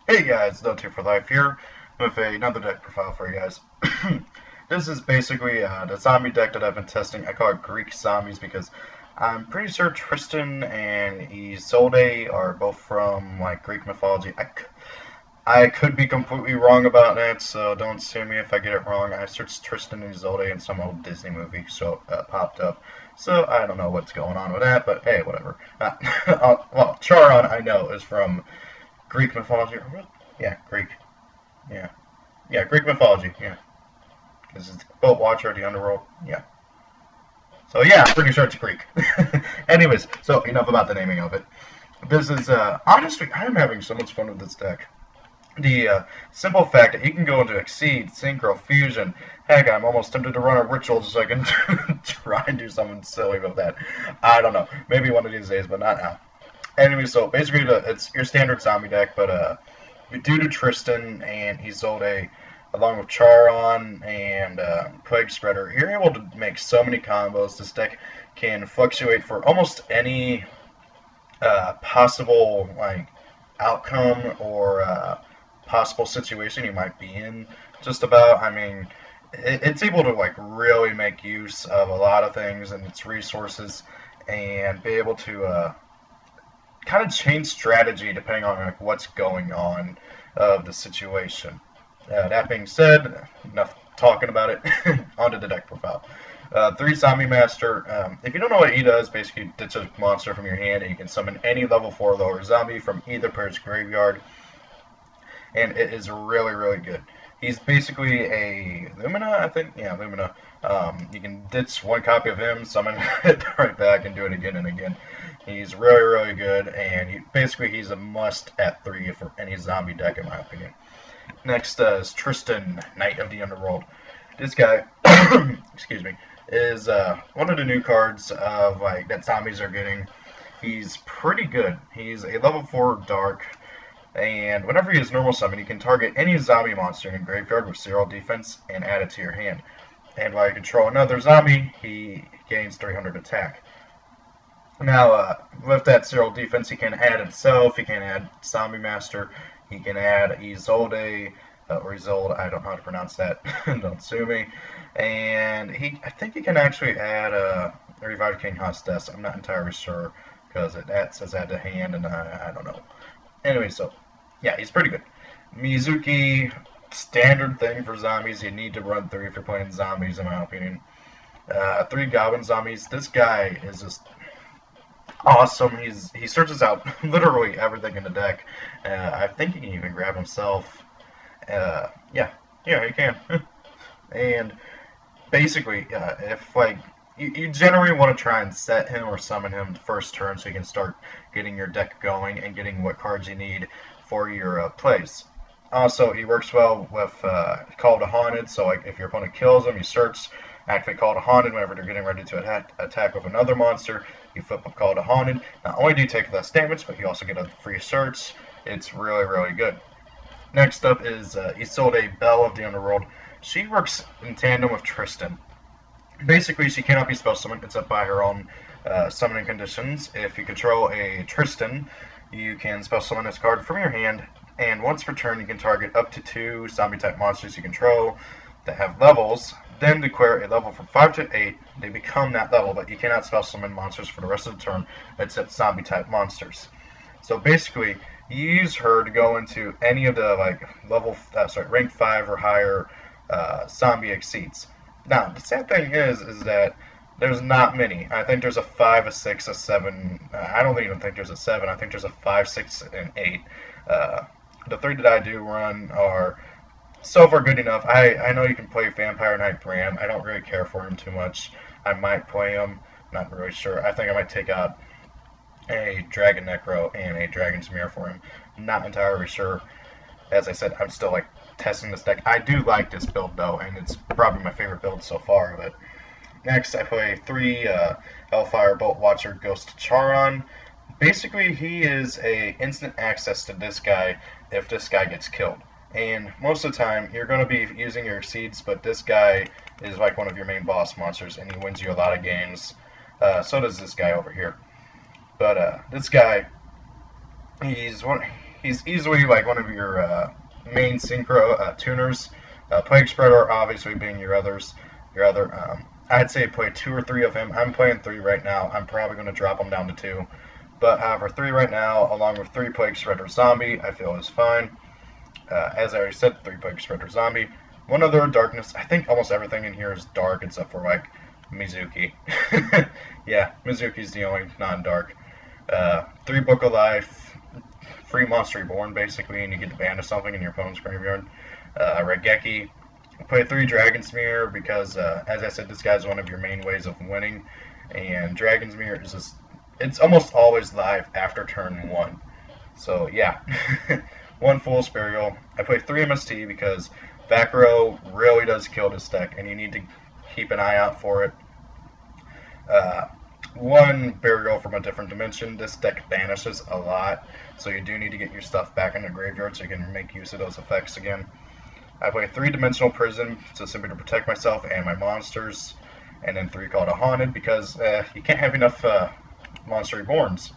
Hey guys, No 2 for Life here with another deck profile for you guys. This is basically the zombie deck that I've been testing. I call it Greek Zombies because I'm pretty sure Tristan and Isolde are both from like Greek mythology. I could be completely wrong about that, so don't sue me if I get it wrong. I searched Tristan and Isolde in some old Disney movie, so popped up. So I don't know what's going on with that, but hey, whatever. Well, Charon I know is from Greek mythology. Yeah, Greek. Yeah. Yeah, Greek mythology. Yeah. Because it's the boat watcher of the underworld. Yeah. So yeah, I'm pretty sure it's Greek. Anyways, so enough about the naming of it. This is honestly, I'm having so much fun with this deck. The simple fact that you can go into Exceed, Synchro, Fusion. Heck, I'm almost tempted to run a ritual just so I can try and do something silly with that. I don't know. Maybe one of these days, but not now. Anyway, so basically, it's your standard zombie deck, but due to Tristan and Isolde, along with Charon and Plague Spreader, you're able to make so many combos. This deck can fluctuate for almost any possible like outcome or possible situation you might be in. Just about, I mean, it's able to like really make use of a lot of things and its resources, and be able to kind of change strategy depending on like what's going on of the situation. That being said, enough talking about it. Onto the deck profile. Three Zombie Master. If you don't know what he does, basically ditch a monster from your hand and you can summon any level 4 or lower zombie from either player's graveyard, and it is really, really good. He's basically a Lumina, I think. Yeah, Lumina. You can ditch one copy of him, summon it right back, and do it again and again. He's really, really good, and basically he's a must at 3 for any zombie deck, in my opinion. Next is Tristan, Knight of the Underworld. This guy, excuse me, is one of the new cards of like that zombies are getting. He's pretty good. He's a level 4 dark, and whenever he is normal summon, you can target any zombie monster in your graveyard with 0 defense and add it to your hand. And while you control another zombie, he gains 300 attack. Now, with that 0 defense, he can add himself, he can add Zombie Master, he can add Isolde, or Isolde, I don't know how to pronounce that, don't sue me. And I think he can actually add Revived King Hostess, I'm not entirely sure, because that says add to hand, and I don't know. Anyway, so, yeah, he's pretty good. Mizuki, standard thing for zombies, you need to run 3 if you're playing zombies, in my opinion. 3 Goblin Zombies, this guy is just awesome. He searches out literally everything in the deck. I think he can even grab himself. Yeah, yeah, he can. And basically, if like you generally want to try and set him or summon him the first turn, so you can start getting your deck going and getting what cards you need for your plays. Also, he works well with Call to Haunted, so like if your opponent kills him, you search, activate Call to Haunted whenever they're getting ready to attack with another monster. You flip up Call to Haunted. Not only do you take less damage, but you also get a free search. It's really, really good. Next up is Isolde, Belle of the Underworld. She works in tandem with Tristan. Basically, she cannot be spell summoned except by her own summoning conditions. If you control a Tristan, you can spell summon this card from your hand, and once per turn, you can target up to 2 zombie-type monsters you control that have levels, then declare a level from 5 to 8. They become that level, but you cannot spell summon monsters for the rest of the turn except zombie-type monsters. So basically, you use her to go into any of the like rank 5 or higher zombie exceeds. Now, the sad thing is that there's not many. I think there's a 5, a 6, a 7. I don't even think there's a 7. I think there's a 5, 6, and 8. The 3 that I do run are so far good enough. I know you can play Vampire Knight Bram. I don't really care for him too much. I might play him. Not really sure. I think I might take out a Dragon Necro and a Dragon's Mirror for him. Not entirely sure. As I said, I'm still like testing this deck. I do like this build though, and it's probably my favorite build so far of it. Next, I play 3 Hellfire Bolt Watcher Ghost Charon. Basically, he is a instant access to this guy if this guy gets killed. And most of the time, you're going to be using your seeds, but this guy is like one of your main boss monsters, and he wins you a lot of games. So does this guy over here. But this guy, he he's easily like one of your main synchro tuners. Plague Spreader obviously being your others. I'd say play 2 or 3 of him. I'm playing 3 right now. I'm probably going to drop him down to 2. But however, 3 right now, along with 3 Plague Spreader Zombie, I feel is fine. As I already said, 3 Plague Spreader Zombie. One other darkness. I think almost everything in here is dark except for like Mizuki. Yeah, Mizuki's the only non-dark. 3 Book of Life, free Monster Reborn basically, and you get to banish something in your opponent's graveyard. Regeki. Play 3 Dragon's Mirror because, as I said, this guy's one of your main ways of winning, and Dragon's Mirror is just, it's almost always live after turn 1. So yeah, 1 Fool's Burial. I play 3 MST because back row really does kill this deck, and you need to keep an eye out for it. 1 Burial from a Different Dimension. This deck banishes a lot, so you do need to get your stuff back in the graveyard so you can make use of those effects again. I play 3 Dimensional Prison, so simply to protect myself and my monsters, and then 3 Called a Haunted because you can't have enough Monster Reborns.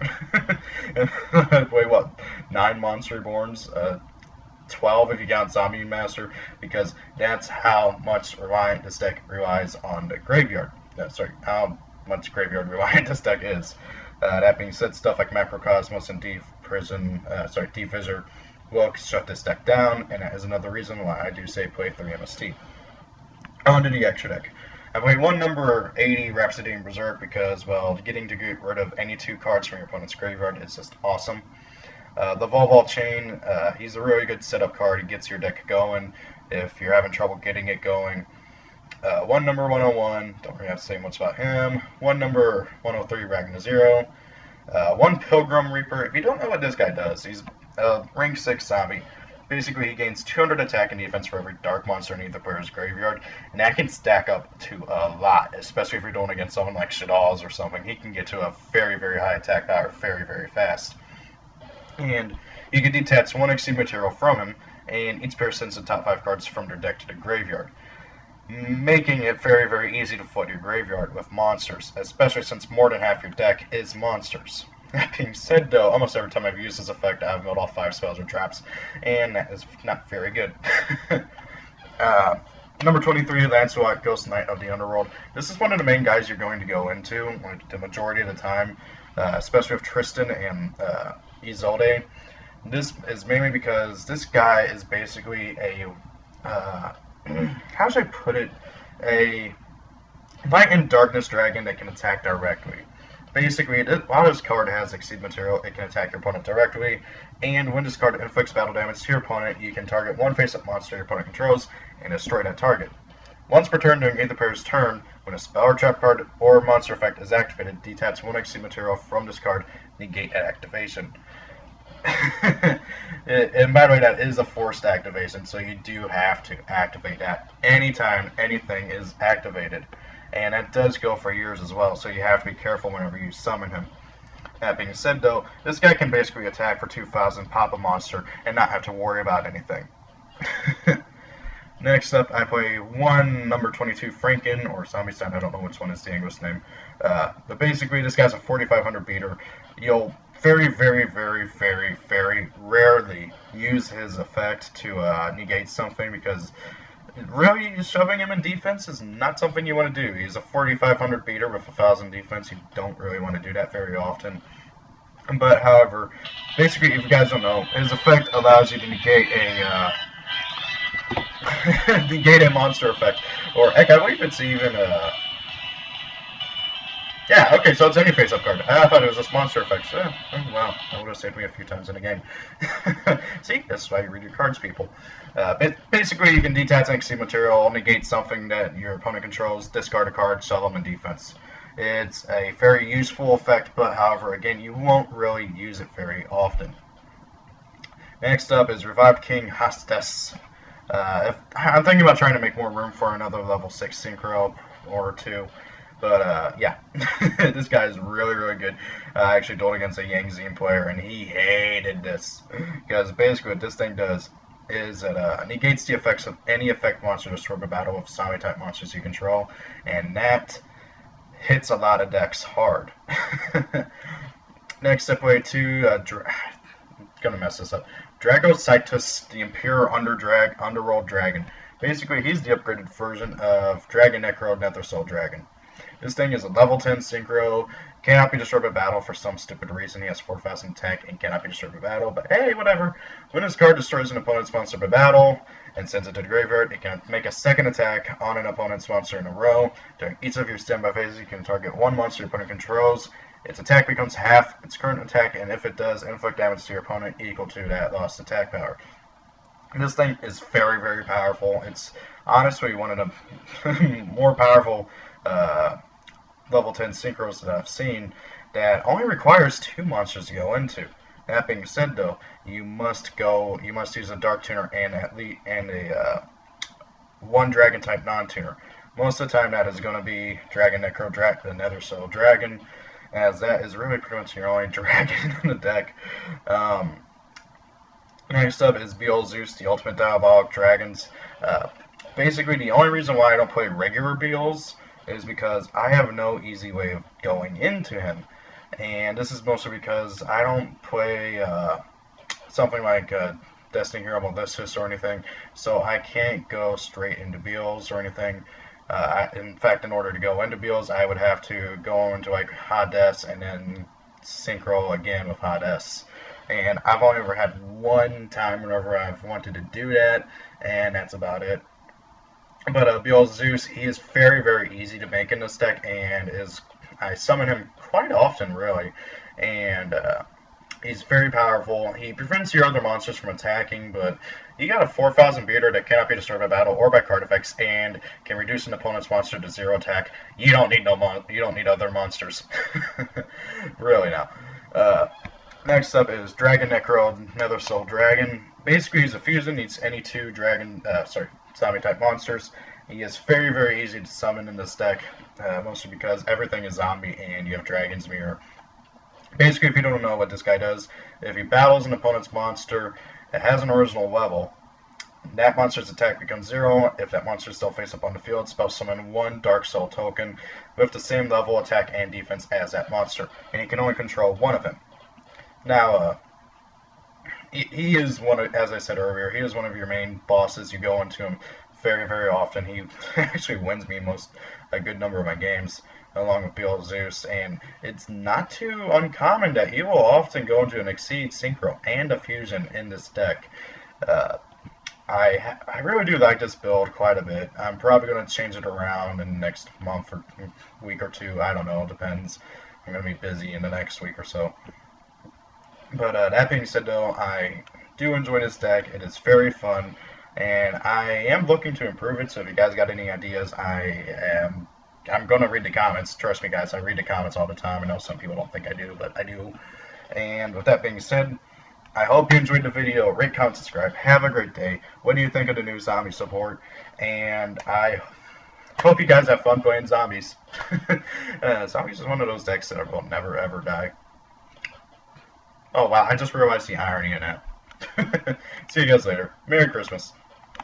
I play what, 9 Monster Reborns, 12 if you count Zombie Master, because that's how much reliant this deck relies on the graveyard. How much graveyard reliant this deck is. That being said, stuff like Macrocosmos and Deep Visor will shut this deck down, and that is another reason why I do say play 3 MST. On to the extra deck. I play 1 number 80 Rhapsody in Berserk because, well, getting to get rid of any 2 cards from your opponent's graveyard is just awesome. The Volleyball Chain, he's a really good setup card. He gets your deck going if you're having trouble getting it going. 1 number 101, don't really have to say much about him. 1 number 103 Ragnar Zero. 1 Pilgrim Reaper. If you don't know what this guy does, he's a rank 6 zombie. Basically, he gains 200 attack and defense for every dark monster in either player's graveyard, and that can stack up to a lot, especially if you're doing against someone like Shaddolls or something. He can get to a very, very high attack power very, very fast. And you can detach 1 XC material from him, and each player sends the top 5 cards from their deck to the graveyard, making it very, very easy to flood your graveyard with monsters, especially since more than half your deck is monsters. That being said, though, almost every time I've used this effect, I've milled off 5 spells or traps, and that is not very good. Number 23, Lancelot, Ghost Knight of the Underworld. This is one of the main guys you're going to go into like, the majority of the time, especially with Tristan and Isolde. This is mainly because this guy is basically a, how should I put it, a Light and Darkness Dragon that can attack directly. Basically, while this card has Exceed Material, it can attack your opponent directly, and when this card inflicts battle damage to your opponent, you can target 1 face-up monster your opponent controls and destroy that target. Once per turn during either player's turn, when a spell or trap card or monster effect is activated, detach 1 Exceed Material from this card, negate activation. And by the way, that is a forced activation, so you do have to activate that anytime anything is activated. And that does go for years as well, so you have to be careful whenever you summon him. That being said, though, this guy can basically attack for 2,000, pop a monster, and not have to worry about anything. Next up, I play 1 number 22 Franken, or Zombie Stein, I don't know which one is the English name. But basically, this guy's a 4,500 beater. You'll very, very, very, very, very rarely use his effect to negate something, because really, shoving him in defense is not something you want to do. He's a 4,500 beater with 1,000 defense. You don't really want to do that very often. But, however, basically, if you guys don't know, his effect allows you to negate a negate a monster effect. Or, heck, I believe it's even a... Yeah, okay, so it's any face-up card. I thought it was just monster effects. Oh, wow, that would have saved me a few times in a game. See, that's why you read your cards, people. Basically, you can detach XC material, negate something that your opponent controls, discard a card, sell them in defense. It's a very useful effect, but however, again, you won't really use it very often. Next up is Revived King Hostes. I'm thinking about trying to make more room for another level 6 synchro or 2. But, yeah, this guy is really, really good. I actually dueled against a Yang Zine player, and he hated this. Because basically what this thing does is it negates the effects of any effect monster destroyed by battle of zombie-type monsters you control. And that hits a lot of decks hard. Next, I play 2 gonna mess this up. Dragocytus, the Impure Underworld Dragon. Basically, he's the upgraded version of Dragon Necro Nethersoul Dragon. This thing is a level 10 synchro, cannot be destroyed by battle for some stupid reason. He has 4,000 attack and cannot be destroyed by battle, but hey, whatever. When this card destroys an opponent's monster by battle and sends it to the graveyard, it can make a second attack on an opponent's monster in a row. During each of your standby phases, you can target one monster your opponent controls. Its attack becomes half its current attack, and if it does, inflict damage to your opponent equal to that lost attack power. This thing is very, very powerful. It's honestly one of the more powerful level 10 synchros that I've seen that only requires 2 monsters to go into. That being said, though, you must use a Dark Tuner and a 1 Dragon type non-tuner. Most of the time, that is going to be Dragon Necro the Nethersoul Dragon, as that is really pretty much your only dragon in the deck. Next up is Beelzeus, the Ultimate Diabolic Dragons. Basically, the only reason why I don't play regular Beels is because I have no easy way of going into him. And this is mostly because I don't play something like Destiny Hero Ballistus or anything, so I can't go straight into Beels or anything. In fact, in order to go into Beels, I would have to go into like Hades and then synchro again with Hades. And I've only ever had one time whenever I've wanted to do that, and that's about it. But Beelzeus, he is very, very easy to make in this deck, and I summon him quite often, really. And he's very powerful. He prevents your other monsters from attacking, but you got a 4,000 beater that cannot be destroyed by battle or by card effects, and can reduce an opponent's monster to 0 attack. You don't need you don't need other monsters, really now. Next up is Dragon Necro Nethersoul Dragon. Basically, he's a fusion. Needs any 2 zombie type monsters. He is very, very easy to summon in this deck, mostly because everything is zombie and you have Dragon's Mirror. Basically, if you don't know what this guy does, if he battles an opponent's monster that has an original level, that monster's attack becomes 0. If that monster is still face up on the field, spell summon 1 Dark Soul token with the same level, attack, and defense as that monster, and you can only control one of them. Now, he is as I said earlier, he is one of your main bosses. You go into him very, very often. He actually wins me a good number of my games, along with Beelzeus, and it's not too uncommon that he will often go into an Exceed Synchro and a Fusion in this deck. I really do like this build quite a bit. I'm probably going to change it around in the next month or week or two. I don't know, depends. I'm going to be busy in the next week or so. But that being said, though, I do enjoy this deck. It is very fun, and I am looking to improve it. So if you guys got any ideas, I'm going to read the comments. Trust me, guys, I read the comments all the time. I know some people don't think I do, but I do. And with that being said, I hope you enjoyed the video. Rate, comment, subscribe. Have a great day. What do you think of the new zombie support? And I hope you guys have fun playing zombies. Zombies is one of those decks that will never, ever die. Oh, wow, I just realized the irony in that. See you guys later. Merry Christmas.